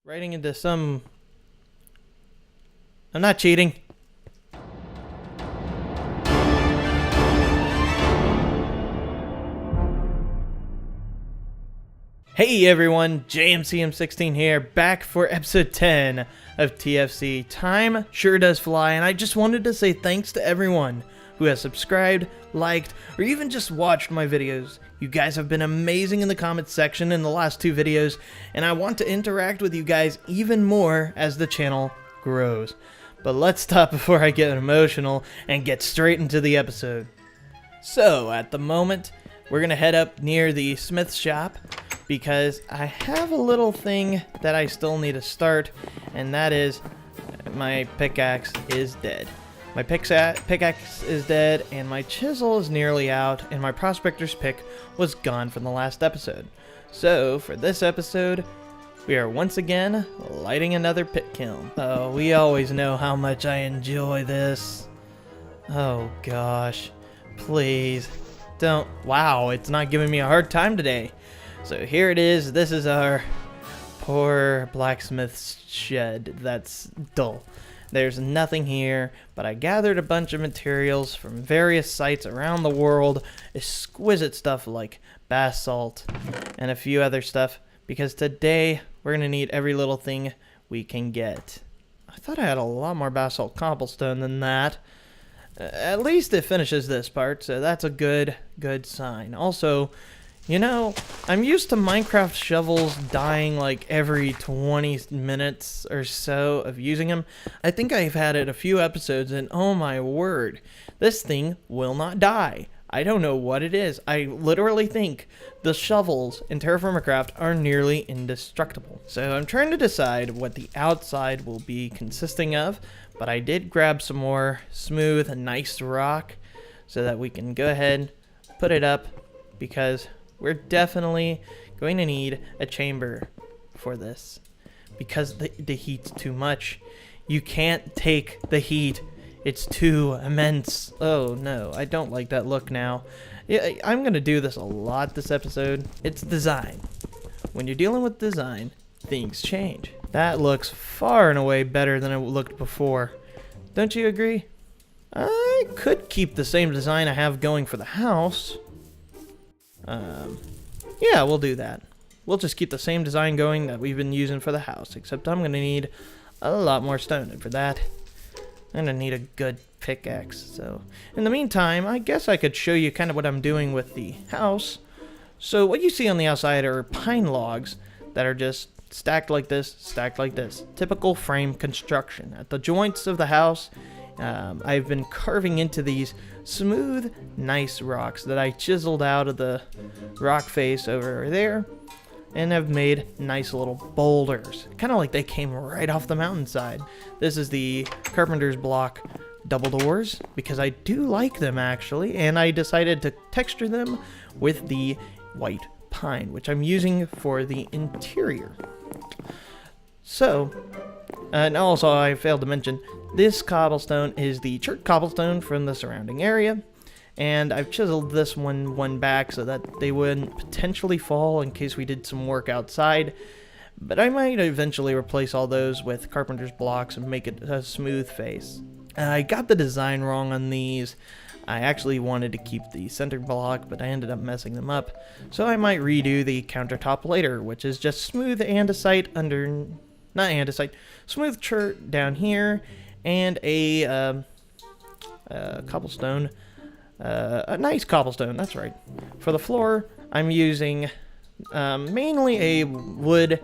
Writing into some... I'm not cheating. Hey everyone, JMCM16 here, back for episode 10 of TFC. Time sure does fly, and I just wanted to say thanks to everyone who has subscribed, liked, or even just watched my videos. You guys have been amazing in the comments section in the last two videos, and I want to interact with you guys even more as the channel grows. But let's stop before I get emotional and get straight into the episode. So, at the moment, we're going to head up near the smith's shop, because I have a little thing that I still need to start, and that is my pickaxe is dead. My pickaxe is dead, and my chisel is nearly out, and my prospector's pick was gone from the last episode. So, for this episode, we are once again lighting another pit kiln. Oh, we always know how much I enjoy this. Oh gosh, please don't. Wow, it's not giving me a hard time today. So here it is. This is our poor blacksmith's shed that's dull. There's nothing here, but I gathered a bunch of materials from various sites around the world, exquisite stuff like basalt and a few other stuff, because today we're going to need every little thing we can get. I thought I had a lot more basalt cobblestone than that. At least it finishes this part, so that's a good sign. Also, you know, I'm used to Minecraft shovels dying like every 20 minutes or so of using them. I think I've had it a few episodes, and oh my word, this thing will not die. I don't know what it is. I literally think the shovels in Terrafirmacraft are nearly indestructible. So I'm trying to decide what the outside will be consisting of, but I did grab some more smooth and nice rock so that we can go ahead, put it up, because we're definitely going to need a chamber for this, because the heat's too much. You can't take the heat. It's too immense. Oh no, I don't like that look now. Yeah, I'm going to do this a lot this episode. It's design. When you're dealing with design, things change. That looks far and away better than it looked before. Don't you agree? I could keep the same design I have going for the house. Yeah, we'll do that. We'll just keep the same design going that we've been using for the house, except I'm going to need a lot more stone, and for that, I'm going to need a good pickaxe. So, in the meantime, I guess I could show you kind of what I'm doing with the house. So, what you see on the outside are pine logs that are just stacked like this, stacked like this. Typical frame construction. At the joints of the house, I've been carving into these smooth, nice rocks that I chiseled out of the rock face over there, and have made nice little boulders, kind of like they came right off the mountainside. This is the carpenter's block double doors, because I do like them actually, and I decided to texture them with the white pine, which I'm using for the interior. So, and also I failed to mention, this cobblestone is the chert cobblestone from the surrounding area, and I've chiseled this one back so that they wouldn't potentially fall in case we did some work outside, but I might eventually replace all those with carpenter's blocks and make it a smooth face. I got the design wrong on these. I actually wanted to keep the center block, but I ended up messing them up, so I might redo the countertop later, which is just smooth andesite under... not andesite, smooth chert down here, and a cobblestone, a nice cobblestone, that's right. For the floor, I'm using mainly a wood,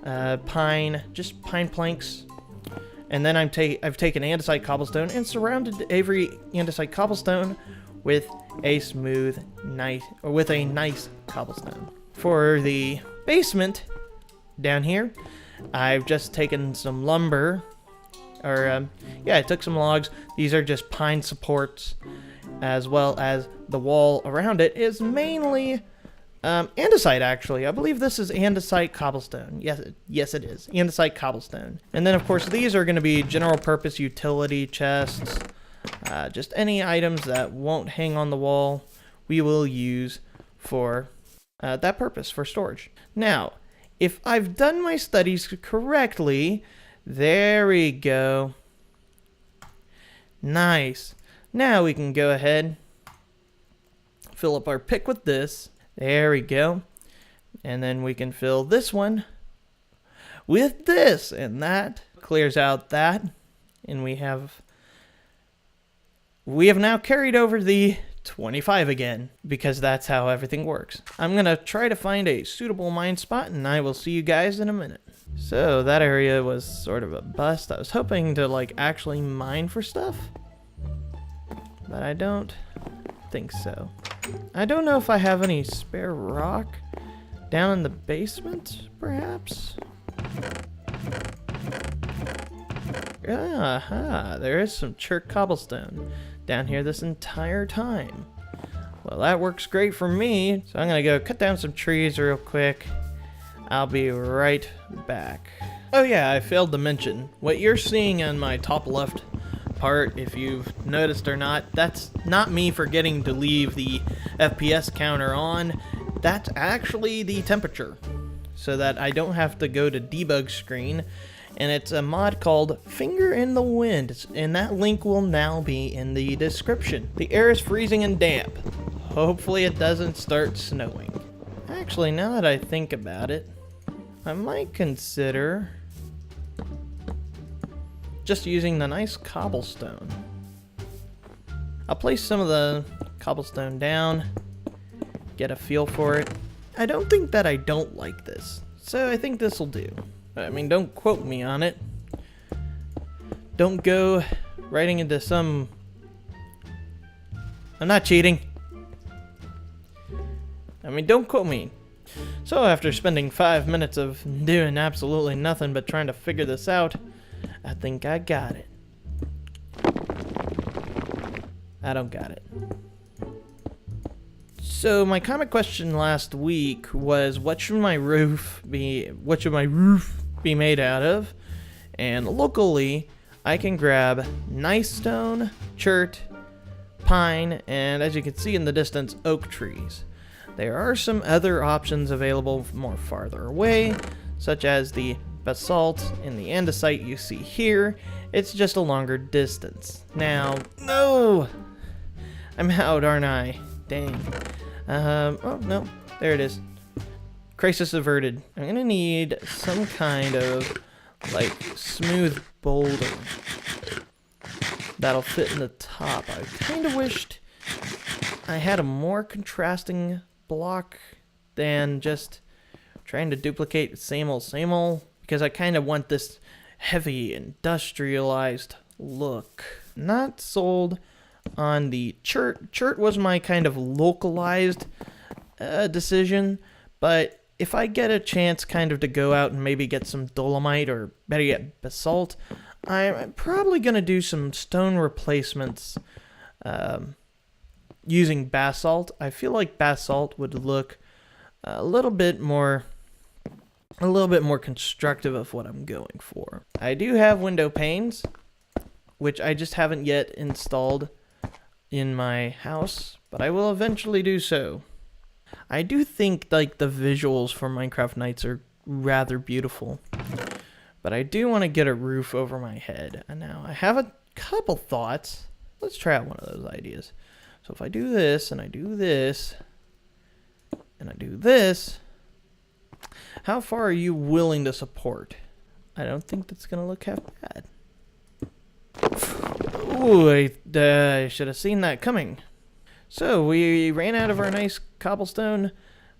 pine, just pine planks, and then I've taken andesite cobblestone and surrounded every andesite cobblestone with a smooth, nice cobblestone. For the basement down here, I've just taken some lumber, or yeah, I took some logs. These are just pine supports, as well as the wall around it is mainly andesite, actually. I believe this is andesite cobblestone. Yes, it is andesite cobblestone. And then, of course, these are going to be general purpose utility chests. Just any items that won't hang on the wall, we will use for that purpose, for storage. Now, if I've done my studies correctly, there we go. Nice. Now we can go ahead, fill up our pick with this. There we go. And then we can fill this one with this, and that clears out that. And we have now carried over the 25 again, because that's how everything works. I'm going to try to find a suitable mine spot, and I will see you guys in a minute. So that area was sort of a bust. I was hoping to like actually mine for stuff, but I don't think so. I don't know if I have any spare rock down in the basement, perhaps? Aha, there is some chert cobblestone down here this entire time. Well, that works great for me, so I'm gonna go cut down some trees real quick. I'll be right back. Oh yeah, I failed to mention, what you're seeing on my top left part, if you've noticed or not, that's not me forgetting to leave the FPS counter on. That's actually the temperature, so that I don't have to go to debug screen. And it's a mod called Finger in the Wind, and that link will now be in the description. The air is freezing and damp. Hopefully it doesn't start snowing. Actually, now that I think about it, I might consider just using the nice cobblestone. I'll place some of the cobblestone down, get a feel for it. I don't think that I don't like this, so I think this will do. I mean, don't quote me on it. Don't go writing into some... I'm not cheating. I mean, don't quote me. So after spending 5 minutes of doing absolutely nothing but trying to figure this out, I think I got it. I don't got it. So my comment question last week was, what should my roof be made out of? And locally, I can grab nice stone, chert, pine, and as you can see in the distance, oak trees. There are some other options available more farther away, such as the basalt and the andesite you see here. It's just a longer distance. Now, no! I'm out, aren't I? Dang. Oh, no. There it is. Crisis averted. I'm gonna need some kind of, like, smooth boulder that'll fit in the top. I kind of wished I had a more contrasting block than just trying to duplicate same old, because I kind of want this heavy, industrialized look. Not sold on the chert. Chert was my kind of localized decision, but if I get a chance kind of to go out and maybe get some dolomite, or better yet, basalt, I'm probably going to do some stone replacements using basalt. I feel like basalt would look a little bit more constructive of what I'm going for. I do have window panes, which I just haven't yet installed in my house, but I will eventually do so. I do think like the visuals for Minecraft nights are rather beautiful, but I do want to get a roof over my head. And now I have a couple thoughts. Let's try out one of those ideas. So if I do this, and I do this, and I do this, how far are you willing to support? I don't think that's going to look half bad. Ooh, I should have seen that coming. So we ran out of our nice cobblestone.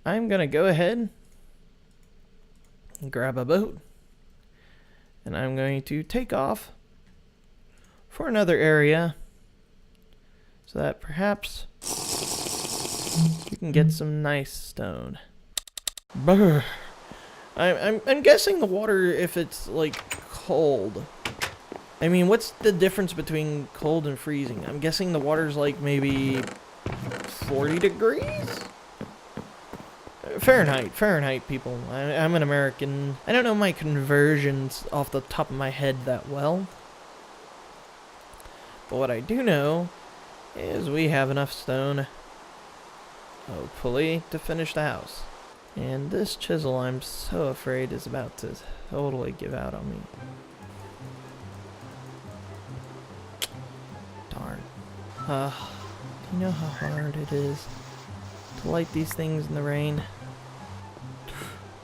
I'm going to go ahead and grab a boat, and I'm going to take off for another area so that perhaps we can get some nice stone. Brr. I'm guessing the water, if it's like cold. I mean, what's the difference between cold and freezing? I'm guessing the water's like maybe 40 degrees? Fahrenheit, people. I'm an American. I don't know my conversions off the top of my head that well. But what I do know is we have enough stone, hopefully, to finish the house. And this chisel, I'm so afraid, is about to totally give out on me. Darn. Do you know how hard it is to light these things in the rain?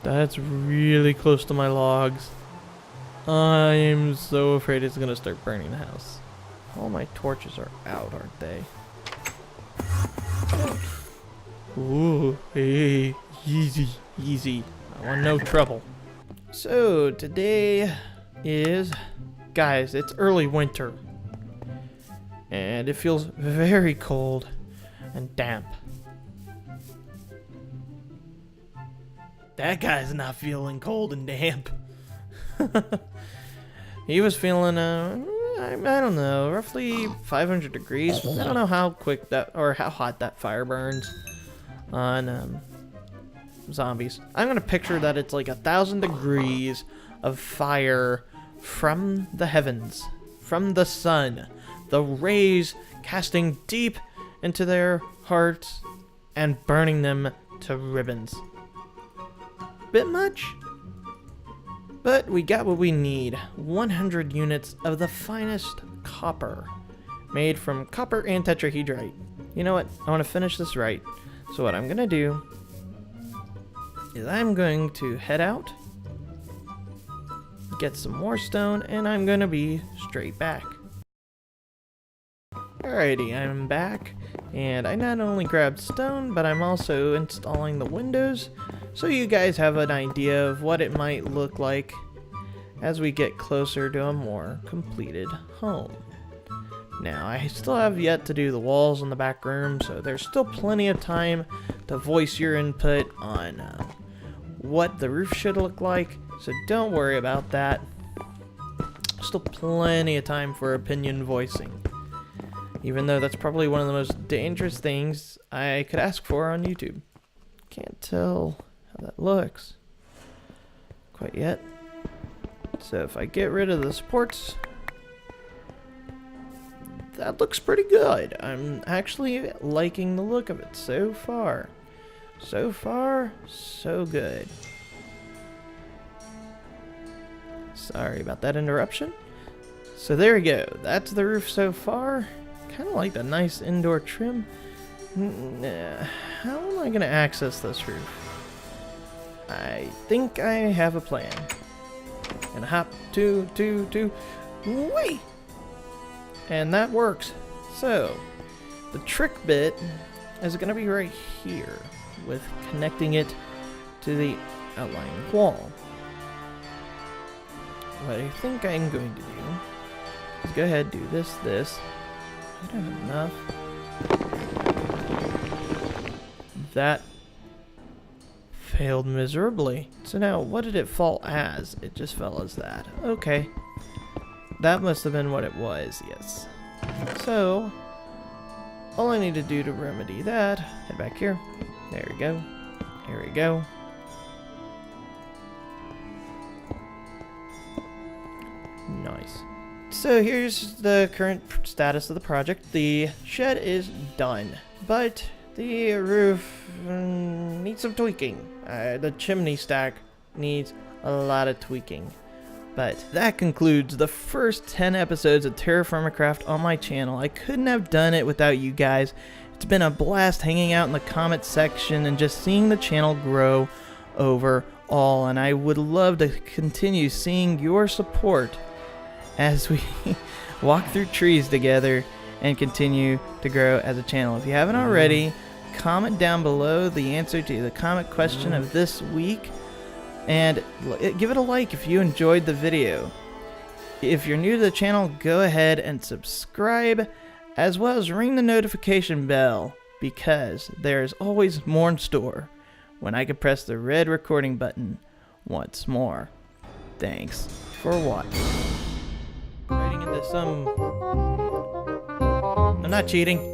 That's really close to my logs. I'm so afraid it's gonna start burning the house. All my torches are out, aren't they? Ooh, hey, easy, easy. I want no trouble. So today is, guys, it's early winter. And it feels very cold and damp. That guy's not feeling cold and damp. He was feeling, I don't know, roughly 500 degrees. I don't know how quick that, or how hot that fire burns on zombies. I'm gonna picture that it's like 1,000 degrees of fire from the heavens, from the sun. The rays casting deep into their hearts and burning them to ribbons. Bit much? But we got what we need. 100 units of the finest copper, made from copper and tetrahedrite. You know what? I want to finish this right. So what I'm going to do is I'm going to head out, get some more stone, and I'm going to be straight back. Alrighty, I'm back, and I not only grabbed stone, but I'm also installing the windows, so you guys have an idea of what it might look like as we get closer to a more completed home. Now, I still have yet to do the walls in the back room, so there's still plenty of time to voice your input on what the roof should look like, so don't worry about that. Still plenty of time for opinion voicing. Even though that's probably one of the most dangerous things I could ask for on YouTube. Can't tell how that looks quite yet. So if I get rid of the supports, that looks pretty good. I'm actually liking the look of it so far. So far, so good. Sorry about that interruption. So there we go. That's the roof so far. Kind of like the nice indoor trim. How am I going to access this roof? I think I have a plan. And hop, two, wait! And that works. So, the trick bit is going to be right here, with connecting it to the outlying wall. What I think I'm going to do is go ahead and do this. I don't have enough. That failed miserably. So now, what did it fall as? It just fell as that. Okay. That must have been what it was, yes. So, all I need to do to remedy that, head back here. There we go. Here we go. Nice. So here's the current status of the project. The shed is done, but the roof needs some tweaking. The chimney stack needs a lot of tweaking. But that concludes the first 10 episodes of Terrafirmacraft on my channel. I couldn't have done it without you guys. It's been a blast hanging out in the comment section and just seeing the channel grow overall. And I would love to continue seeing your support as we walk through trees together and continue to grow as a channel. If you haven't already, comment down below the answer to the comment question of this week and give it a like if you enjoyed the video. If you're new to the channel, go ahead and subscribe, as well as ring the notification bell, because there's always more in store when I can press the red recording button once more. Thanks for watching. Writing into some... I'm not cheating.